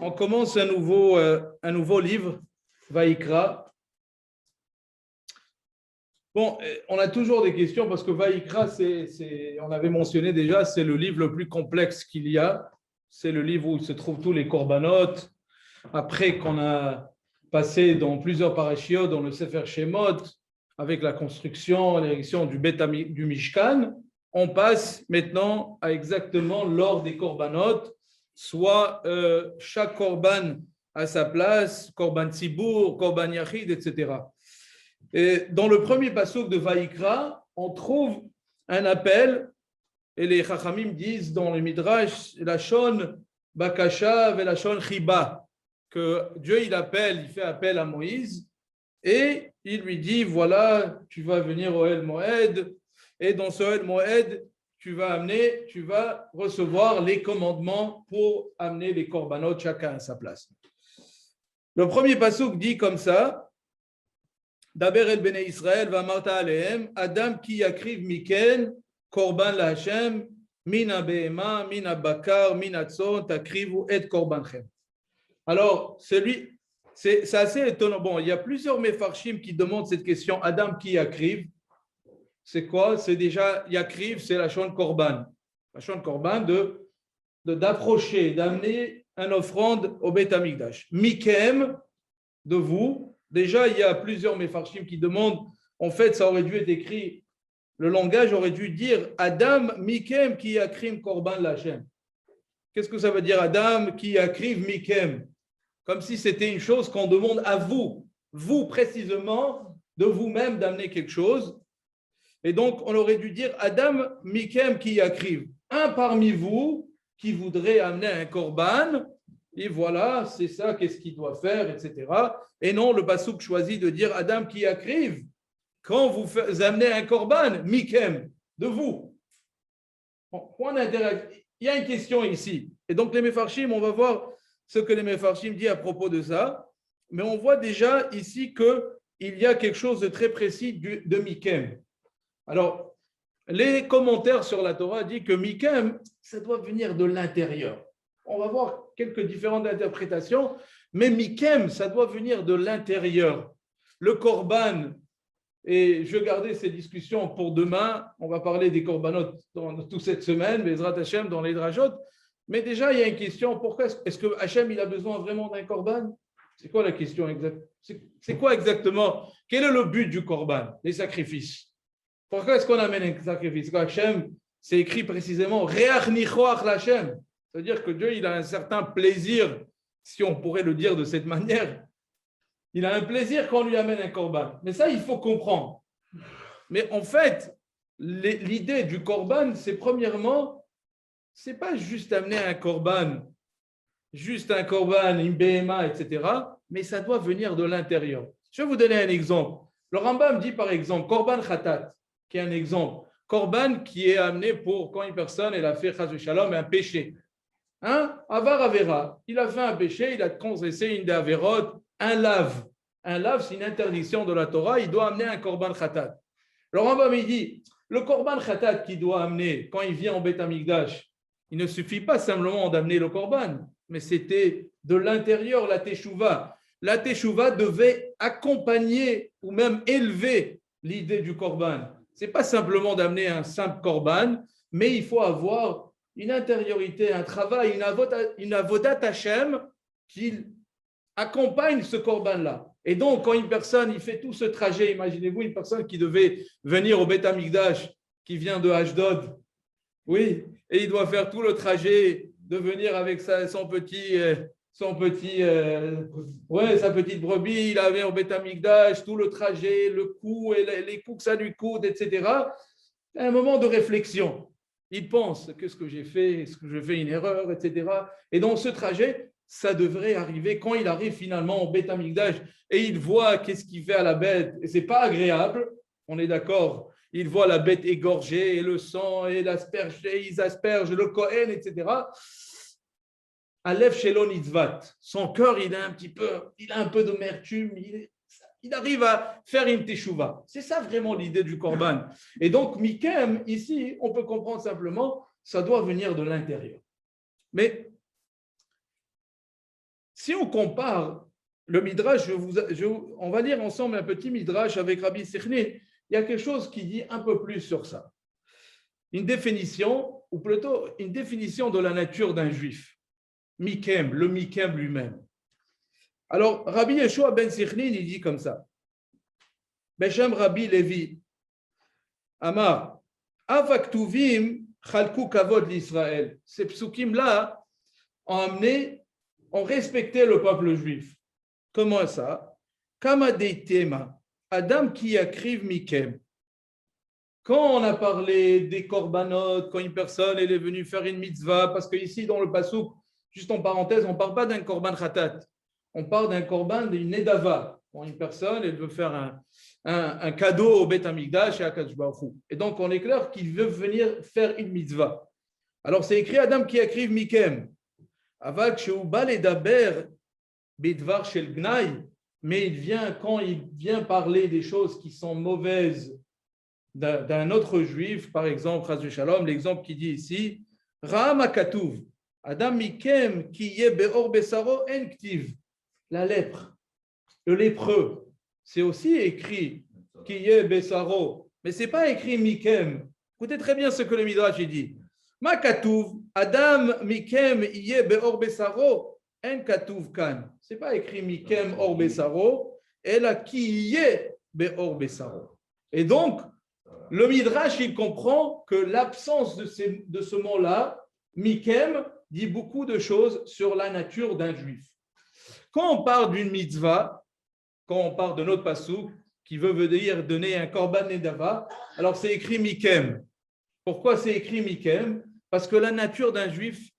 On commence un nouveau livre, Vaïkra. Bon, on a toujours des questions parce que Vaïkra, on avait mentionné déjà, c'est le livre le plus complexe qu'il y a. C'est le livre où se trouvent tous les corbanotes. Après qu'on a passé dans plusieurs parashiot, dans le Sefer Shemot, avec la construction, l'érection du Mishkan, on passe maintenant à exactement l'ordre des corbanotes, soit chaque korban à sa place, korban tzibour, korban yachid, etc. Et dans le premier passouk de Vaïkra, on trouve un appel, et les Chachamim disent dans le Midrash, la shon bakasha et la shon chiba, que Dieu il fait appel à Moïse, et il lui dit, voilà, tu vas venir au El Moed, et dans ce El Moed, tu vas recevoir les commandements pour amener les korbanot chacun à sa place. Le premier passouk dit comme ça, Daber el bnei Israël va marta alehem, Adam ki yakriv miken, korban la Hashem, min ha-behema, min ha-bakar, min ha-tzon, takrivu et korbanchem. Alors, c'est assez étonnant. Bon, il y a plusieurs mefarshim qui demandent cette question. Adam qui yakriv, c'est quoi? C'est déjà yakriv, c'est la shon korban. La shon korban d'approcher, d'amener une offrande au Beit Hamikdash. Mikem, de vous. Déjà, il y a plusieurs mefarshim qui demandent. En fait, ça aurait dû être écrit. Le langage aurait dû dire Adam mikem qui yakrim korban lachem. Qu'est-ce que ça veut dire Adam qui yakriv mikem? Comme si c'était une chose qu'on demande à vous précisément, de vous-même d'amener quelque chose. Et donc, on aurait dû dire Adam mikem qui yakriv. Un parmi vous qui voudrait amener un korban, et voilà, c'est ça, qu'est-ce qu'il doit faire, etc. Et non, le passouk choisit de dire Adam qui yakriv. Quand vous amenez un korban, mikem, de vous. Bon, il y a une question ici. Et donc, les mefarshim, on va voir ce que les mefarshim disent à propos de ça. Mais on voit déjà ici qu'il y a quelque chose de très précis de mikem. Alors, les commentaires sur la Torah disent que mikem, ça doit venir de l'intérieur. On va voir quelques différentes interprétations, mais mikem, ça doit venir de l'intérieur. Le korban, et je gardais ces discussions pour demain, on va parler des korbanot toute cette semaine, Bezrat Hashem dans les drajot, mais déjà il y a une question, pourquoi est-ce que Hashem il a besoin vraiment d'un korban? C'est quoi la question exacte? C'est quoi exactement? Quel est le but du korban, les sacrifices? Pourquoi est-ce qu'on amène un sacrifice? Hashem, c'est écrit précisément Reach nichoach l'Hashem. C'est-à-dire que Dieu il a un certain plaisir, si on pourrait le dire de cette manière. Il a un plaisir quand on lui amène un korban. Mais ça, il faut comprendre. Mais en fait, l'idée du korban, c'est premièrement, ce n'est pas juste amener un korban, une BMA, etc. Mais ça doit venir de l'intérieur. Je vais vous donner un exemple. Le Rambam dit par exemple, korban khatat, qui est un exemple. Korban qui est amené pour quand une personne elle a fait chas v'shalom un péché. Avar avera, il a fait un péché, il a transgressé une des averot, un lave. Un lave, c'est une interdiction de la Torah, il doit amener un korban khatat. Le Rambam il dit, le korban khatat qu'il doit amener quand il vient au Beit Hamikdash, il ne suffit pas simplement d'amener le korban, mais c'était de l'intérieur la teshuva. La teshuva devait accompagner ou même élever l'idée du korban. Ce n'est pas simplement d'amener un simple korban, mais il faut avoir une intériorité, un travail, une avodat Hashem qui accompagne ce korban-là. Et donc, quand une personne il fait tout ce trajet, imaginez-vous une personne qui devait venir au Beit Hamikdash, qui vient de Ashdod, oui, et il doit faire tout le trajet de venir avec sa petite brebis, il avait au Beit Hamikdash, tout le trajet, le coup et les coups que ça lui coûte, etc. Un moment de réflexion. Il pense, qu'est-ce que j'ai fait? Est-ce que j'ai fait une erreur, etc. Et dans ce trajet, ça devrait arriver quand il arrive finalement au Beit Hamikdash et il voit qu'est-ce qu'il fait à la bête. Et ce n'est pas agréable, on est d'accord. Il voit la bête égorgée et le sang et ils aspergent le Kohen, etc. Alev Shelon Itzvat. Son cœur, il a un peu d'amertume. Il arrive à faire une teshuva. C'est ça vraiment l'idée du korban. Et donc, mikem, ici, on peut comprendre simplement, ça doit venir de l'intérieur. Mais Si on compare le Midrash, on va lire ensemble un petit Midrash avec Rabbi Sechné. Il y a quelque chose qui dit un peu plus sur ça. Une définition, ou plutôt une définition de la nature d'un juif. Mikem, le Mikem lui-même. Alors, Rabbi Yeshua ben Sichnin, il dit comme ça. Beshem Rabbi Levi, Amar, Avaktuvim chalku kavod l'Israël. Ces psukim-là ont respecté le peuple juif. Comment ça? Kama deitema, Adam qui akriv mikem. Quand on a parlé des korbanot, quand une personne elle est venue faire une mitzvah, parce qu'ici dans le pasuk, juste en parenthèse, on ne parle pas d'un korban khatat, on parle d'un korban d'une nedava. Quand une personne elle veut faire un cadeau au Beth Amikdash et à Kadosh Baruch Hu. Et donc on est clair qu'il veut venir faire une mitzvah. Alors c'est écrit Adam qui akriv mikem. Avak sheuba ledaber bidvar shel gnai, mais quand il vient parler des choses qui sont mauvaises d'un autre juif, par exemple, Chas Shalom, l'exemple qui dit ici, Ra'am akatuv, Adam mikem ki ye beor besaro en ktiv, la lèpre, le lépreux, c'est aussi écrit ki ye besaro, mais c'est pas écrit mikem. Écoutez très bien ce que le Midrash dit. Ma katuv, Adam mikem ye beor besaro en katuv kan. C'est pas écrit mikem or besaro, elle a ki ye beor besaro. Et donc le Midrash, il comprend que l'absence de ce mot-là, Mikem, dit beaucoup de choses sur la nature d'un juif. Quand on parle d'une mitzvah, quand on parle de notre passouk, qui veut dire donner un korban nedava, alors c'est écrit Mikem. Pourquoi c'est écrit Mikem? Parce que la nature d'un juif,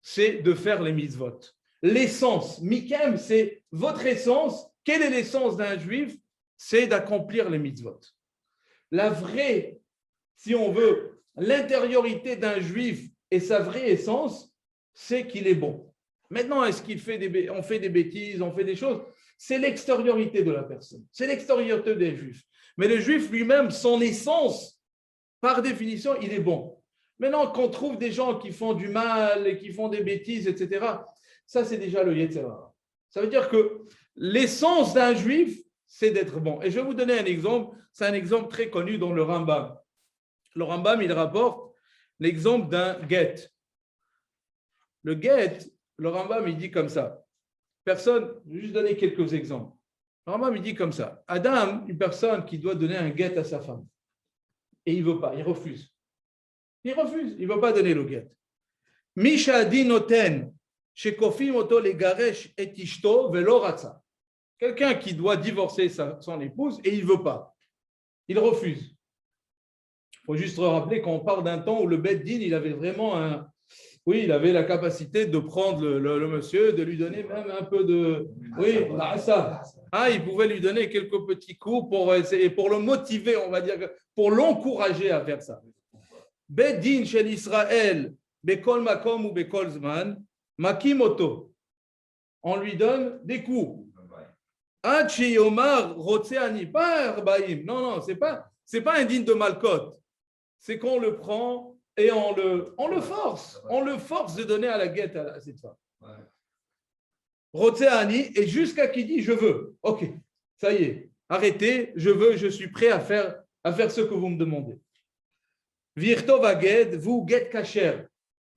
c'est de faire les mitzvot. L'essence, Mikem, c'est votre essence. Quelle est l'essence d'un juif? C'est d'accomplir les mitzvot. La vraie, si on veut, l'intériorité d'un juif et sa vraie essence, c'est qu'il est bon. Maintenant, est-ce qu'on fait des bêtises, on fait des choses? C'est l'extériorité de la personne, c'est l'extériorité des juifs. Mais le juif lui-même, son essence, par définition, il est bon. Maintenant, qu'on trouve des gens qui font du mal et qui font des bêtises, etc., ça, c'est déjà le Yetzer Hara. Ça veut dire que l'essence d'un juif, c'est d'être bon. Et je vais vous donner un exemple. C'est un exemple très connu dans le Rambam. Le Rambam, il rapporte l'exemple d'un guet. Le guet, le Rambam, il dit comme ça. Je vais juste donner quelques exemples. Le Rambam, il dit comme ça. Adam, une personne qui doit donner un guet à sa femme. Et il ne veut pas, il refuse. Il refuse, il ne veut pas donner le guet. Misha di noten, shekofim oto legaresh et ishto velo ratza. Quelqu'un qui doit divorcer son épouse et il ne veut pas. Il refuse. Il faut juste rappeler qu'on parle d'un temps où le Beth Din, il avait vraiment il avait la capacité de prendre le monsieur, de lui donner même un peu de... Oui, ça. Il pouvait lui donner quelques petits coups pour le motiver, on va dire, pour l'encourager à faire ça. Beth Din chez l'Israël, Bekol Makom ou Bekol Zman, Makimoto. On lui donne des coups. Non, c'est pas un digne de Malkote. C'est qu'on le prend et on le force. On le force de donner à la guette à cette femme. Rotseani, et jusqu'à qui dit je veux. Ok, ça y est, arrêtez, je veux, je suis prêt à faire ce que vous me demandez. Virtov aged, vous get kacher.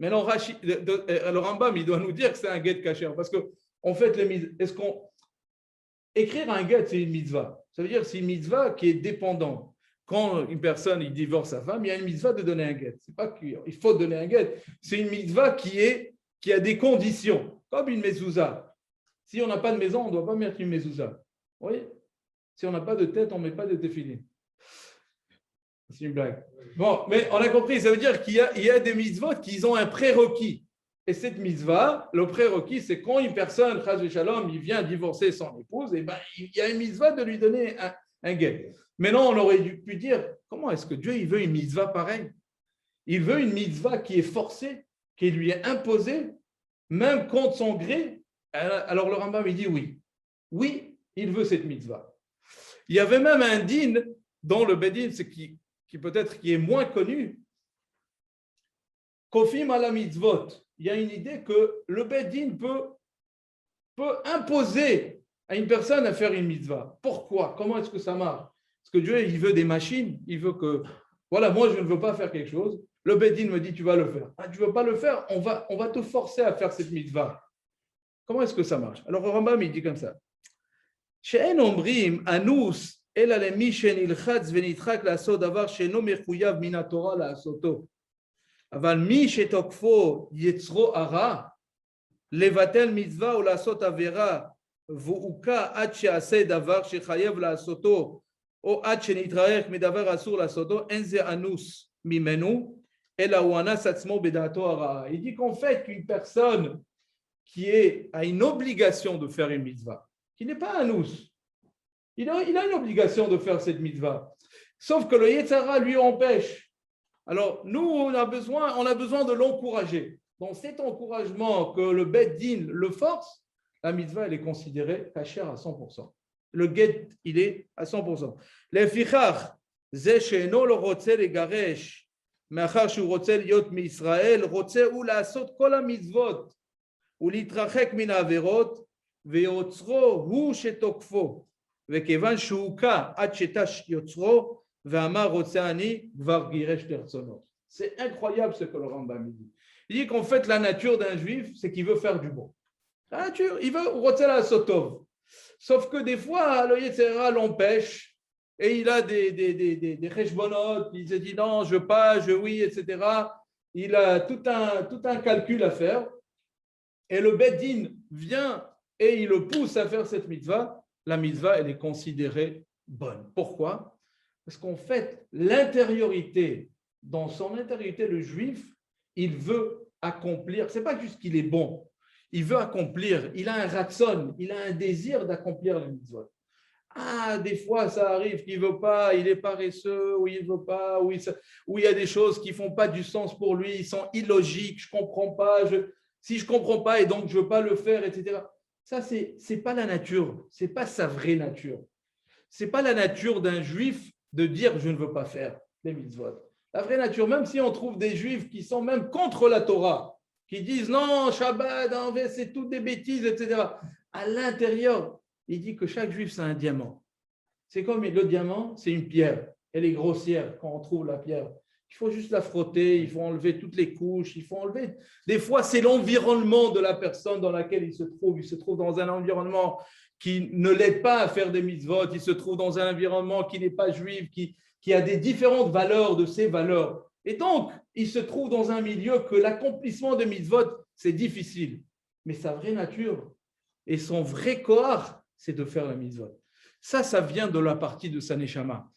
Maintenant, le Rambam, il doit nous dire que c'est un get kacher parce que en fait, écrire un get, c'est une mitzvah. Ça veut dire que c'est une mitzvah qui est dépendante. Quand une personne il divorce sa femme, il y a une mitzvah de donner un get. C'est pas qu'il faut donner un get. C'est une mitzvah qui a des conditions, comme une mezouza. Si on n'a pas de maison, on ne doit pas mettre une mezouza. Vous voyez? Si on n'a pas de tête, on ne met pas de tefillin. C'est une blague. Bon, mais on a compris. Ça veut dire qu'il y a des mitzvot qui ont un prérequis. Et cette mitzvah, le prérequis, c'est quand une personne, Chas v'Shalom, il vient divorcer son épouse, et ben, il y a une mitzvah de lui donner un guet. Maintenant, on aurait pu dire, comment est-ce que Dieu il veut une mitzvah pareille? Il veut une mitzvah qui est forcée, qui lui est imposée, même contre son gré. Alors le Rambam, il dit oui. Oui, il veut cette mitzvah. Il y avait même un din dans le Bedin, qui peut-être qui est moins connu. Kofim ala mitzvot. Il y a une idée que le Bedin peut peut imposer à une personne à faire une mitzvah. Pourquoi? Comment est-ce que ça marche? Parce que Dieu, il veut des machines, il veut que, voilà, moi, je ne veux pas faire quelque chose. Le Bédine me dit, tu vas le faire. Ah, tu ne veux pas le faire, on va te forcer à faire cette mitzvah. Comment est-ce que ça marche? Alors, le Rambam, il dit comme ça. שאין אומרים אנוס אלא למי שנלחץ ונדחק לעשות דבר שאינו מחויב מן התורה לעשותו. אבל מי שתוקפו יצרו הרע, לבטל מצווה או לעשות עבירה, והוקע עד שעשה דבר שחייב לעשותו, או עד שנתרחק מדבר אסור לעשותו, אין זה אנוס ממנו, אלא הוא אנס עצמו בדעתו הרעה. Il dit qu'en fait, qu'une personne qui a une obligation de faire une mitzvah, qui n'est pas un ous. Il a une obligation de faire cette mitzvah. Sauf que le Yetzara lui empêche. Alors, nous, on a besoin de l'encourager. Dans cet encouragement que le Bet Din le force, la mitzvah, elle est considérée cachère à 100%. Le get, il est à 100%. לפיכך, זה שאינו לא רוצה לגרש, מאחר שהוא רוצה להיות מישראל, רוצה הוא לעשות כל המצוות ולהתרחק מן העבירות, ויוצרו הוא שתוקפו, וכיוון שהוקע עד שתש יוצרו, ואמר רוצה אני, כבר גירש לרצונו. C'est incroyable ce que le Rambam dit. Il dit qu'en fait, la nature d'un juif, c'est qu'il veut faire du bon. La nature, il veut רוצה לעשות טוב. Sauf que des fois, le Yetzera l'empêche, et il a des cheshbonot, il se dit non, je veux pas, je oui, etc. Il a tout un calcul à faire. Et le Bet Din vient et il le pousse à faire cette mitzvah. La mitzvah, elle est considérée bonne. Pourquoi? Parce qu'en fait, l'intériorité, dans son intériorité, le juif, il veut accomplir. C'est pas juste qu'il est bon. Il veut accomplir. Il a un ratson, il a un désir d'accomplir la mitzvah. Ah, des fois, ça arrive qu'il ne veut pas, il est paresseux, ou il ne veut pas, ou il y a des choses qui ne font pas du sens pour lui, ils sont illogiques, je ne comprends pas, si je ne comprends pas et donc je ne veux pas le faire, etc. Ça, ce n'est pas la nature, ce n'est pas sa vraie nature. Ce n'est pas la nature d'un juif de dire je ne veux pas faire les mitzvot. La vraie nature, même si on trouve des juifs qui sont même contre la Torah, qui disent non, Shabbat, c'est toutes des bêtises, etc. À l'intérieur, il dit que chaque juif, c'est un diamant. C'est comme le diamant, c'est une pierre. Elle est grossière quand on trouve la pierre. Il faut juste la frotter, il faut enlever toutes les couches, il faut enlever. Des fois, c'est l'environnement de la personne dans laquelle il se trouve. Il se trouve dans un environnement qui ne l'aide pas à faire des mitzvot. Il se trouve dans un environnement qui n'est pas juif, qui a des différentes valeurs de ses valeurs. Et donc, il se trouve dans un milieu que l'accomplissement de mitzvot, c'est difficile. Mais sa vraie nature et son vrai corps, c'est de faire la mitzvot. Ça vient de la partie de sa neshama.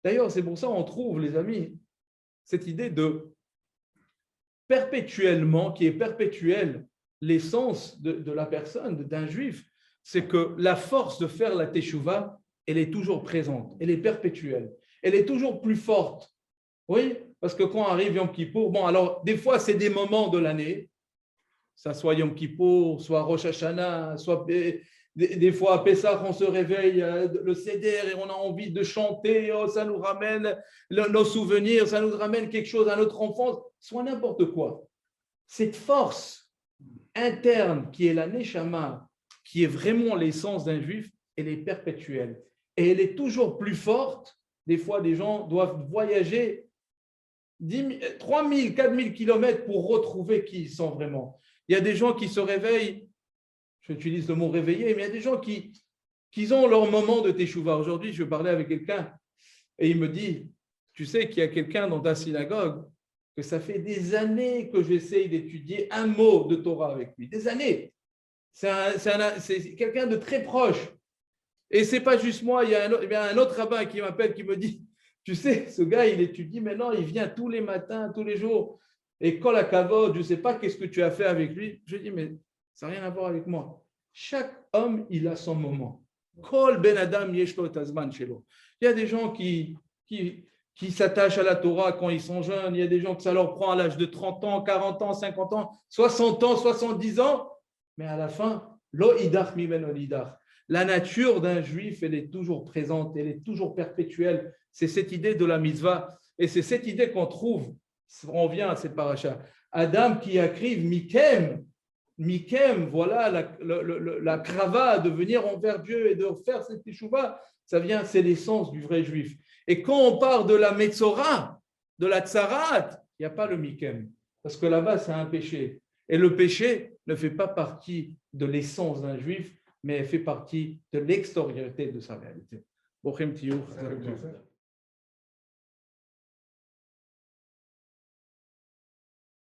D'ailleurs, c'est pour ça qu'on trouve, les amis, cette idée de perpétuellement, qui est perpétuelle, l'essence de la personne, d'un juif, c'est que la force de faire la teshuva, elle est toujours présente, elle est perpétuelle, elle est toujours plus forte. Oui, parce que quand arrive Yom Kippour, bon, alors des fois, c'est des moments de l'année, ça soit Yom Kippour, soit Rosh Hashanah, soit des fois à Pessah, on se réveille, le Seder, et on a envie de chanter, oh, ça nous ramène nos souvenirs, ça nous ramène quelque chose à notre enfance, soit n'importe quoi. Cette force interne qui est la Neshama, qui est vraiment l'essence d'un juif, elle est perpétuelle. Et elle est toujours plus forte. Des fois, des gens doivent voyager 3 000, 4 000 kilomètres pour retrouver qui ils sont vraiment. Il y a des gens qui se réveillent, j'utilise le mot réveiller, mais il y a des gens qui ont leur moment de teshuva. Aujourd'hui, je parlais avec quelqu'un et il me dit, tu sais qu'il y a quelqu'un dans ta synagogue que ça fait des années que j'essaye d'étudier un mot de Torah avec lui. Des années. C'est quelqu'un de très proche. Et ce n'est pas juste moi, il y a un autre rabbin qui m'appelle, qui me dit, tu sais, ce gars, il étudie maintenant, il vient tous les matins, tous les jours. Et quand la kavod, je ne sais pas qu'est-ce que tu as fait avec lui. Je dis, mais ça n'a rien à voir avec moi. Chaque homme, il a son moment. Kol ben adam yesh lo tazman shelo. Il y a des gens qui s'attachent à la Torah quand ils sont jeunes. Il y a des gens que ça leur prend à l'âge de 30 ans, 40 ans, 50 ans, 60 ans, 70 ans. Mais à la fin, lo idach mimen ol idach. La nature d'un juif, elle est toujours présente, elle est toujours perpétuelle. C'est cette idée de la mitzvah. Et c'est cette idée qu'on trouve, on revient à cette paracha. Adam qui écrive Mikem, Mikem, voilà la krava de venir envers Dieu et de faire cette teshuva, ça vient, c'est l'essence du vrai juif. Et quand on parle de la metzora, de la tsarat, il n'y a pas le Mikem, parce que là-bas, c'est un péché. Et le péché ne fait pas partie de l'essence d'un juif, mais fait partie de l'extériorité de sa réalité.